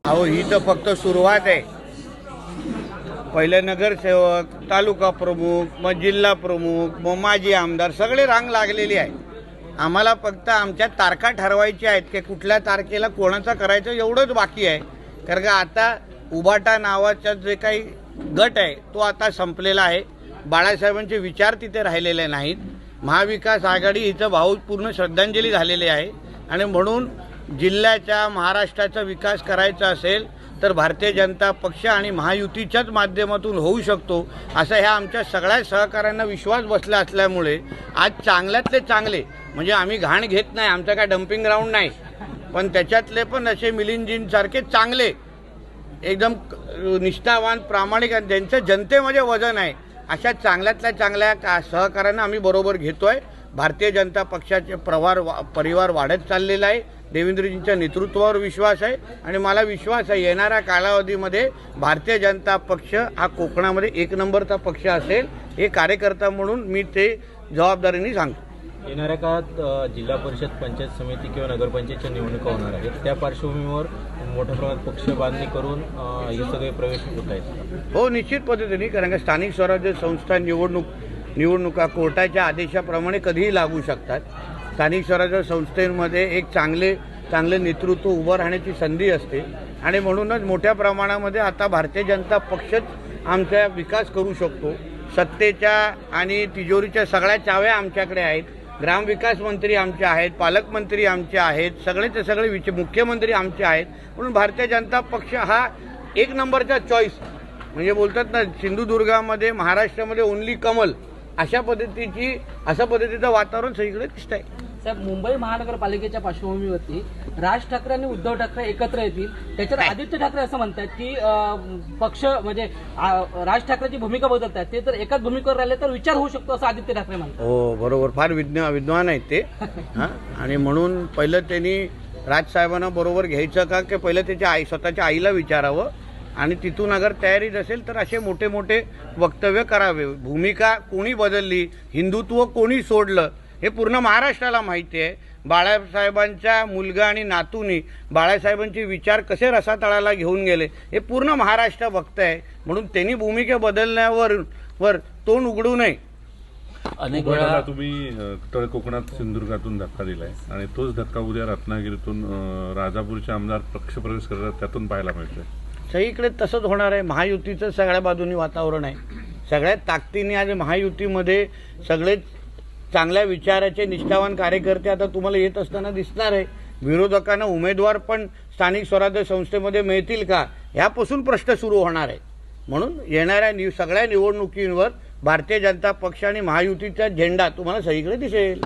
अहो ही तर फक्त सुरुवात आहे। पहिले नगरसेवक, तालुका प्रमुख, मग जिल्हा प्रमुख, मग माजी आमदार सगळे रांग लागलेली आहे। आम्हाला फक्त आमच्या तारखा ठरवायच्या आहेत की कुठल्या तारखेला कोणाचा करायचं एवढंच बाकी आहे। कारण का आता उबाटा नावाचा जे काही गट आहे तो आता संपलेला आहे। बाळासाहेबांचे विचार तिथे राहिलेले नाहीत। महाविकास आघाडी हिचं भावपूर्ण श्रद्धांजली झालेली आहे आणि म्हणून जिल्ह्याच्या महाराष्ट्राचा विकास करायचा असेल तर भारतीय जनता पक्ष आणि महायुतीच्याच माध्यमातून होऊ शकतो असं ह्या आमच्या सगळ्या सहकाऱ्यांना विश्वास बसला असल्यामुळे आज चांगल्यातले चांगले म्हणजे आम्ही घाण घेत नाही, आमचं काय डम्पिंग ग्राउंड नाही, पण त्याच्यातले पण असे मिलिंदजींसारखे चांगले एकदम निष्ठावान प्रामाणिक ज्यांचं जनतेमध्ये वजन आहे अशा चांगल्यातल्या चांगल्या सहकाऱ्यांना आम्ही बरोबर घेतोय। भारतीय जनता पक्षाचे परिवार वाढत चाललेला आहे। देवेंद्रजींच्या नेतृत्वावर विश्वास आहे आणि मला विश्वास आहे येणाऱ्या कालावधीमध्ये भारतीय जनता पक्ष हा कोकणामध्ये एक नंबरचा पक्ष असेल। हे कार्यकर्ता म्हणून मी ते जबाबदारीने सांगतो। येणाऱ्या काळात जिल्हा परिषद, पंचायत समिती किंवा नगरपंचायतच्या निवडणुका होणार आहेत, त्या पार्श्वभूमीवर मोठ्या प्रमाणात पक्ष बांधणी करून हे सगळे प्रवेश होत आहेत। हो, निश्चित पद्धतीने, कारण का स्थानिक स्वराज्य संस्था निवडणुका कोर्टाच्या आदेशाप्रमाणे कधीही लागू शकतात। स्थानिक स्वराज्य संस्थेमध्ये एक चांगले नेतृत्व उभं राहण्याची संधी असते आणि म्हणूनच मोठ्या प्रमाणामध्ये आता भारतीय जनता पक्षच आमचा विकास करू शकतो। सत्तेच्या आणि तिजोरीच्या सगळ्या चाव्या आमच्याकडे आहेत। ग्रामविकास मंत्री आमचे आहेत, पालकमंत्री आमचे आहेत, सगळेचे सगळे मुख्यमंत्री आमचे आहेत। म्हणून भारतीय जनता पक्ष हा एक नंबरचा चॉईस म्हणजे बोलतात ना सिंधुदुर्गामध्ये महाराष्ट्रामध्ये ओनली कमल अशा पद्धतीचं वातावरण सगळीकडे दिसत आहे। साहेब, मुंबई महानगरपालिकेच्या पार्श्वभूमीवरती राज ठाकरे आणि उद्धव ठाकरे एकत्र येतील, त्याच्यात आदित्य ठाकरे असं म्हणतात की पक्ष म्हणजे राज ठाकरेची भूमिका बदलतात, ते जर एकाच भूमिकेवर राहिले तर विचार होऊ शकतो असं आदित्य ठाकरे म्हणतात। हो बरोबर, फार विद्वान आहेत ते हां, आणि म्हणून पहिलं त्यांनी राजसाहेबांना बरोबर घ्यायचं का की पहिलं त्याच्या स्वतःच्या आईला विचारावं आणि तिथून अगर तयारी नसेल तर असे मोठे मोठे वक्तव्य करावे। भूमिका कोणी बदलली, हिंदुत्व कोणी सोडलं हे पूर्ण महाराष्ट्राला माहिती आहे। बाळासाहेबांच्या मुलगा आणि नातूंनी बाळासाहेबांचे विचार कसे रसातळाला घेऊन गेले हे पूर्ण महाराष्ट्र बघत आहे। म्हणून त्यांनी भूमिका बदलण्यावर तोंड उघडू नये। अनेक वेळा तुम्ही तळ कोकणात सिंधुदुर्गातून धक्का दिलाय आणि तोच धक्का उद्या रत्नागिरीतून राजापूरचे आमदार पक्षप्रवेश करतात त्यातून पाहायला मिळतोय। सगळीकडे तसंच होणार आहे। महायुतीचं सगळ्या बाजूनी वातावरण आहे। सगळ्यात ताकदीने आज महायुतीमध्ये सगळे चांगल्या विचाराचे निष्ठावान कार्यकर्ते आता तुम्हाला येत असताना दिसणार आहे। विरोधकांना उमेदवार पण स्थानिक स्वराज्य संस्थेमध्ये मिळतील का ह्यापासून प्रश्न सुरू होणार आहे। म्हणून येणाऱ्या सगळ्या निवडणुकींवर भारतीय जनता पक्ष आणि महायुतीचा झेंडा तुम्हाला सगळीकडे दिसेल।